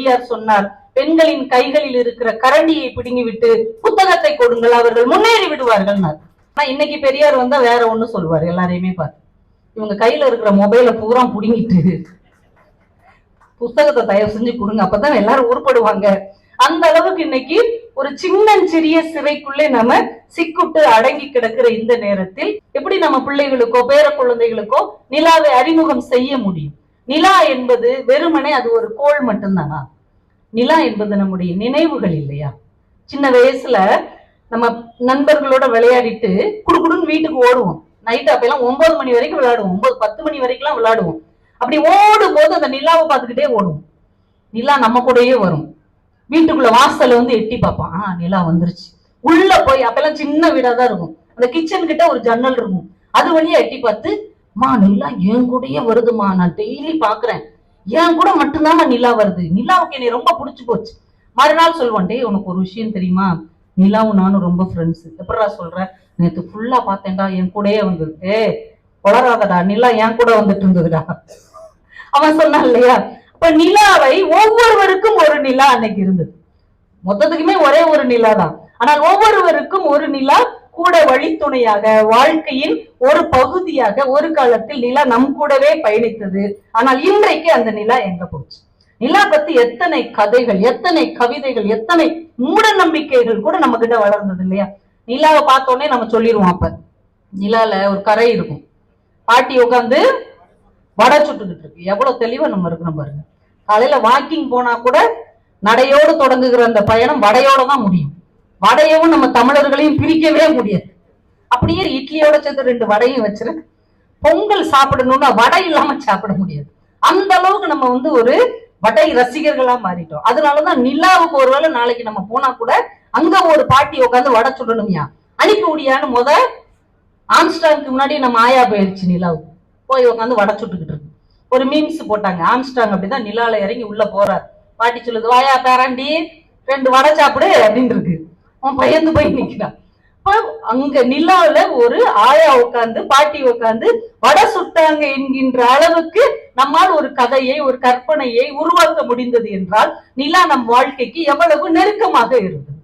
பெரியார் சொன்னார், பெண்களின் கைகளில் இருக்கிற கரண்டியை பிடுங்கிவிட்டு புத்தகத்தை கொடுங்கள், அவர்கள் முன்னேறி விடுவார்கள். ஆனா இன்னைக்கு பெரியார் வந்தா வேற ஒண்ணு சொல்லுவார். எல்லாரையுமே பார்த்து, இவங்க கையில இருக்கிற மொபைலை பூரா புடுங்கிட்டு புத்தகத்தை தயவு செஞ்சு கொடுங்க, அப்பதான் எல்லாரும் உருப்படுவாங்க. அந்த அளவுக்கு இன்னைக்கு ஒரு சிறிய சிறைக்குள்ளே நம்ம சிக்குட்டு அடங்கி கிடக்கிற இந்த நேரத்தில் எப்படி நம்ம பிள்ளைகளுக்கோ பேர குழந்தைகளுக்கோ நிலாவை அறிமுகம் செய்ய முடியும்? நிலா என்பது வெறுமனே அது ஒரு கோள் மட்டும்தானா? நிலா என்பது நம்முடைய நினைவுகள் இல்லையா? சின்ன வயசுல நம்ம நண்பர்களோட விளையாடிட்டு குடுக்குடுன்னு வீட்டுக்கு ஓடுவோம். நைட்டு அப்பெல்லாம் 9 மணி வரைக்கும் விளையாடுவோம், 9-10 மணி வரைக்கும் விளையாடுவோம். அப்படி ஓடும் போது அந்த நிலாவை பார்த்துக்கிட்டே ஓடுவோம். நிலா நம்ம கூடயே வரும். வீட்டுக்குள்ள வாசல்ல வந்து எட்டி பார்ப்போம், நிலா வந்துருச்சு. உள்ள போய் அப்பெல்லாம் சின்ன வீடாதான் இருக்கும், அந்த கிச்சன் கிட்ட ஒரு ஜன்னல் இருக்கும், அது வழியா எட்டி பார்த்து, நிலா என் கூடயே வருதுமா, நான் டெய்லி பாக்குறேன், என் கூட மட்டும்தான் நிலா வருது, நிலாவுக்கு என்னை ரொம்ப பிடிச்சு போச்சு. மறுநாள் சொல்லுவான், டேய் உனக்கு ஒரு விஷயம் தெரியுமா, நிலாவும் நானும் ரொம்ப ஃப்ரெண்ட்ஸ். எப்படா சொல்ற? நேற்று ஃபுல்லா பார்த்தேன்டா, என் கூடயே வந்தது. வளராதடா, நிலா என் கூட வந்துட்டு இருந்ததுடா. அவன் சொன்னான் இல்லையா? அப்ப நிலாவை ஒவ்வொருவருக்கும் ஒரு நிலா அன்னைக்கு இருந்தது. மொத்தத்துக்குமே ஒரே ஒரு நிலா தான், ஆனால் ஒவ்வொருவருக்கும் ஒரு நிலா கூட வழித்துணையாக, வாழ்க்கையின் ஒரு பகுதியாக ஒரு காலத்தில் நிலா நம் கூடவே பயணித்தது. ஆனால் இன்றைக்கு அந்த நிலா எங்க போச்சு? நிலா பத்தி எத்தனை கதைகள், எத்தனை கவிதைகள், எத்தனை மூட நம்பிக்கைகள் கூட நம்ம கிட்ட வளர்ந்தது இல்லையா? நிலாவை பார்த்தோன்னே நம்ம சொல்லிடுவோம், அப்ப நிலால ஒரு கரை இருக்கும், பாட்டி உட்காந்து வடை சுட்டுக்கிட்டு இருக்கு. எவ்வளவு தெளிவா நம்ம இருக்கிறோம் பாருங்க. காலையில வாக்கிங் போனா கூட நடையோடு தொடங்குகிற அந்த பயணம் வடையோட தான் முடியும். வடையவும் நம்ம தமிழர்களையும் பிரிக்கவே முடியாது. அப்படியே இட்லியோட சேர்த்து 2 வடையும் வச்சிரு. பொங்கல் சாப்பிடணும்னா வடை இல்லாம சாப்பிட முடியாது. அந்த அளவுக்கு நம்ம வந்து ஒரு வடை ரசிகர்களா மாறிட்டோம். அதனாலதான் நிலாவுக்கு ஒருவேளை நாளைக்கு நம்ம போனா கூட அங்க ஒரு பாட்டி உட்காந்து வடை சுடணும்யா, அனுப்பி விடியான்னு ஆம்ஸ்டாங்க்கு முன்னாடி நம்ம ஆயா போயிடுச்சு. நிலாவுக்கு போய் உட்காந்து வடை சுட்டுக்கிட்டு இருக்கு. ஒரு மீம்ஸ் போட்டாங்க, ஆம்ஸ்டாங் அப்படிதான் நிலால இறங்கி உள்ள போறார். பாட்டி சொல்லுது, வாயா பேராண்டி 2 வடை சாப்பிடு அப்படின்னு இருக்கு. அவன் பயந்து போய் நிக்கிறான். அங்க நிலாவில ஒரு ஆயா உட்காந்து பாட்டி உட்காந்து வடை சுட்டாங்க என்கின்ற அளவுக்கு நம்மால் ஒரு கதையை, ஒரு கற்பனையை உருவாக்க முடிந்தது என்றால் நிலா நம் வாழ்க்கைக்கு எவ்வளவு நெருக்கமாக இருந்தது.